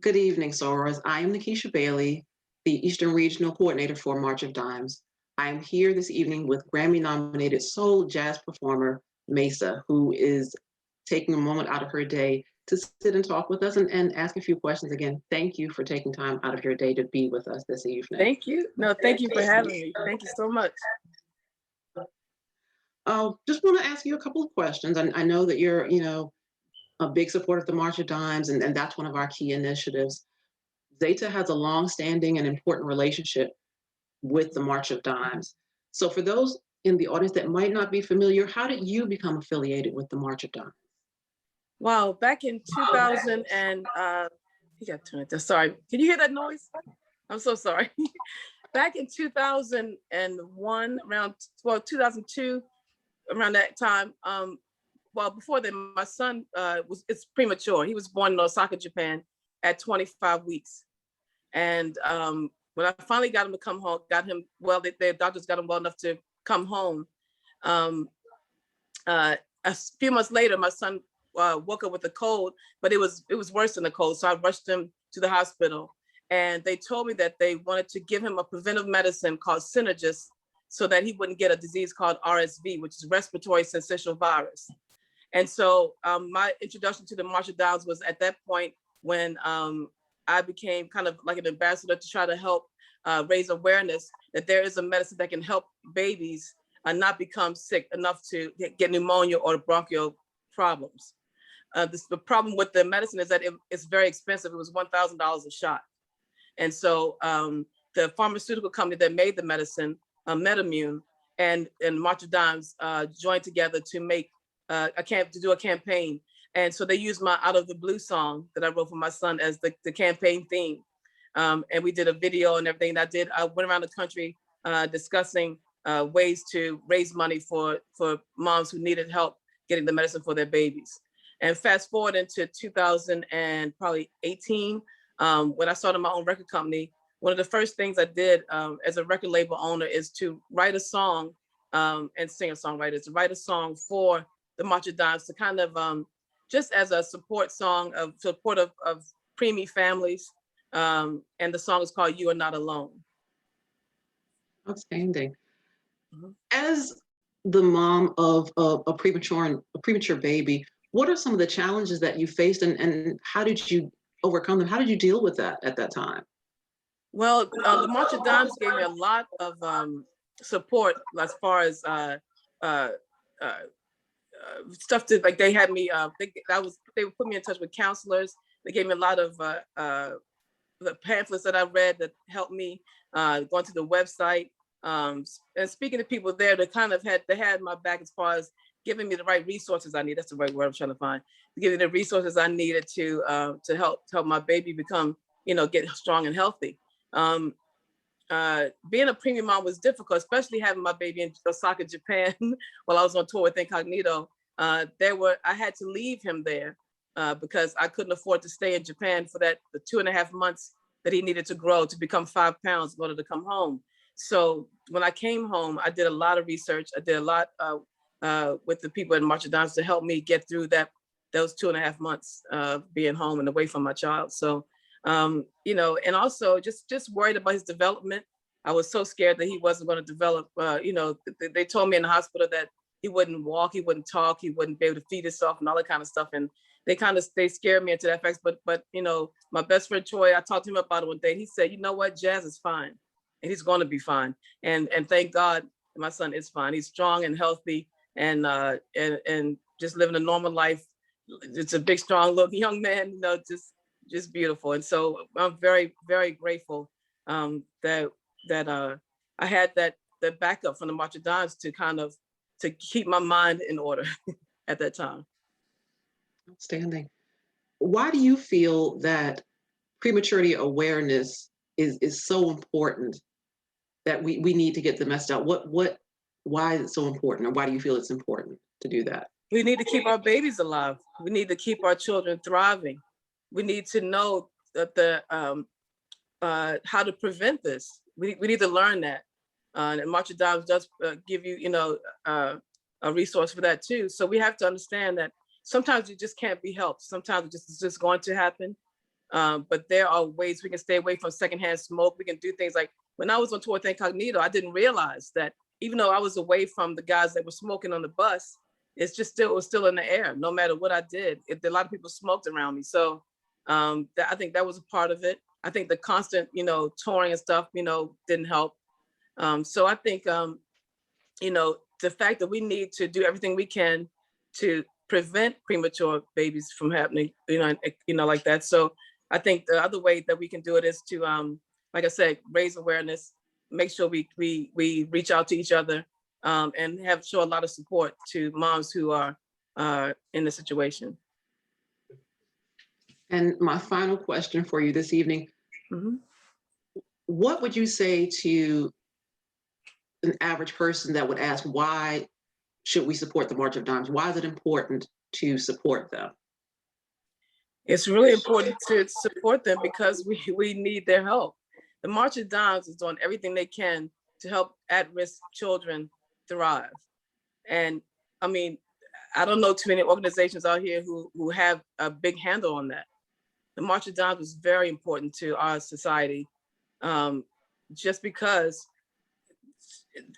Good evening, Soros. I am Nikisha Bailey, the Eastern Regional Coordinator for March of Dimes. I am here this evening with Grammy-nominated soul jazz performer Maysa, who is taking a moment out of her day to sit and talk with us and ask a few questions. Again, thank you for taking time out of your day to be with us this evening. Thank you. No, thank you for having me. Thank you so much. Just want to ask you a couple of questions. I know that you're, a big supporter of the March of Dimes, and that's one of our key initiatives. Zeta has a long-standing and important relationship with the March of Dimes. So for those in the audience that might not be familiar, how did you become affiliated with the March of Dimes? Wow, back in 2000 and, you got to turn it down. Sorry, can you hear that noise? I'm so sorry. Back in 2001, around, 2002, around that time, well, before then, my son it's premature. He was born in Osaka, Japan at 25 weeks. And when I finally got him to come home, their doctors got him well enough to come home. A few months later, my son woke up with a cold, but it was worse than a cold. So I rushed him to the hospital, and they told me that they wanted to give him a preventive medicine called Synergist so that he wouldn't get a disease called RSV, which is respiratory syncytial virus. And so my introduction to the March of Dimes was at that point when I became kind of like an ambassador to try to help raise awareness that there is a medicine that can help babies not become sick enough to get pneumonia or bronchial problems. The problem with the medicine is that it's very expensive. It was $1,000 a shot. And so the pharmaceutical company that made the medicine, MedImmune, and March of Dimes joined together to make to do a campaign. And so they used my Out of the Blue song that I wrote for my son as the campaign theme. And we did a video and everything that I went around the country discussing ways to raise money for moms who needed help getting the medicine for their babies. And fast forward into 2018, when I started my own record company, one of the first things I did as a record label owner is to write a song and singer-songwriters, to write a song for the March of Dimes to kind of just as a support song of preemie families. And the song is called You Are Not Alone. Outstanding. Mm-hmm. As the mom of a premature baby, what are some of the challenges that you faced, and how did you overcome them? How did you deal with that at that time? Well, the March of Dimes gave me a lot of support as far as stuff to, like, they had me, they would put me in touch with counselors. They gave me a lot of the pamphlets that I read that helped me going to the website. And speaking to people there that kind of had my back as far as giving me the right resources I need. That's the right word I'm trying to find. Giving the resources I needed to help my baby become, get strong and healthy. Being a preemie mom was difficult, especially having my baby in Osaka, Japan, while I was on tour with Incognito. I had to leave him there because I couldn't afford to stay in Japan for the 2.5 months that he needed to grow to become 5 pounds in order to come home. So when I came home, I did a lot of research. I did a lot with the people in March of Dimes to help me get through those 2.5 months being home and away from my child. So, and also just worried about his development. I was so scared that he wasn't going to develop. They told me in the hospital that he wouldn't walk, he wouldn't talk, he wouldn't be able to feed himself and all that kind of stuff. And they scared me into that fact. But my best friend Troy, I talked to him about it one day. He said, you know what, Jazz is fine, and he's going to be fine. And thank God my son is fine. He's strong and healthy, and just living a normal life. It's a big, strong, little young man, just beautiful. And so I'm very, very grateful that I had that backup from the March of Dimes to to keep my mind in order at that time. Outstanding. Why do you feel that prematurity awareness is so important, that we need to get the message out? Why is it so important, or why do you feel it's important to do that? We need to keep our babies alive. We need to keep our children thriving. We need to know that how to prevent this. We need to learn that. And March of Dimes does give you, a resource for that too. So we have to understand that sometimes it just can't be helped. Sometimes it's just going to happen. But there are ways we can stay away from secondhand smoke. We can do things like, when I was on tour with Incognito, I didn't realize that even though I was away from the guys that were smoking on the bus, it was still in the air. No matter what I did, a lot of people smoked around me. So I think that was a part of it. I think the constant, touring and stuff, didn't help. So I think, the fact that we need to do everything we can to prevent premature babies from happening, like that. So I think the other way that we can do it is to, like I said, raise awareness, make sure we reach out to each other, and show a lot of support to moms who are in the situation. And my final question for you this evening, what would you say to an average person that would ask, why should we support the March of Dimes? Why is it important to support them? It's really important to support them because we need their help. The March of Dimes is doing everything they can to help at-risk children thrive. And I mean, I don't know too many organizations out here who have a big handle on that. The March of Dimes is very important to our society, just because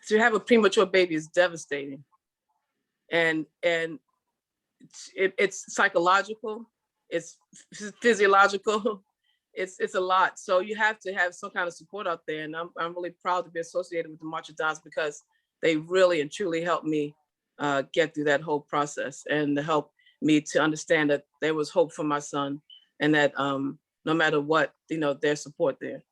to have a premature baby is devastating. And it's psychological, it's physiological, it's a lot. So you have to have some kind of support out there. And I'm really proud to be associated with the March of Dimes because they really and truly helped me get through that whole process, and to help me to understand that there was hope for my son, and that no matter what, there's support there.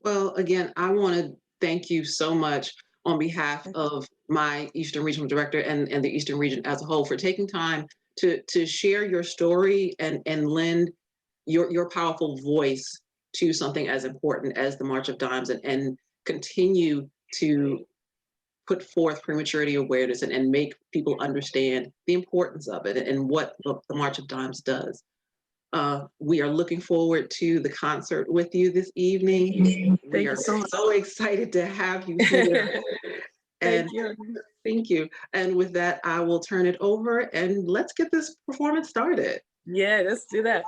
Well, again, I want to thank you so much on behalf of my Eastern Regional Director and the Eastern Region as a whole for taking time to share your story and lend your powerful voice to something as important as the March of Dimes, and continue to put forth prematurity awareness and make people understand the importance of it and what the March of Dimes does. We are looking forward to the concert with you this evening. We are so excited to have you here. Thank you. Thank you. And with that, I will turn it over and let's get this performance started. Yeah, let's do that.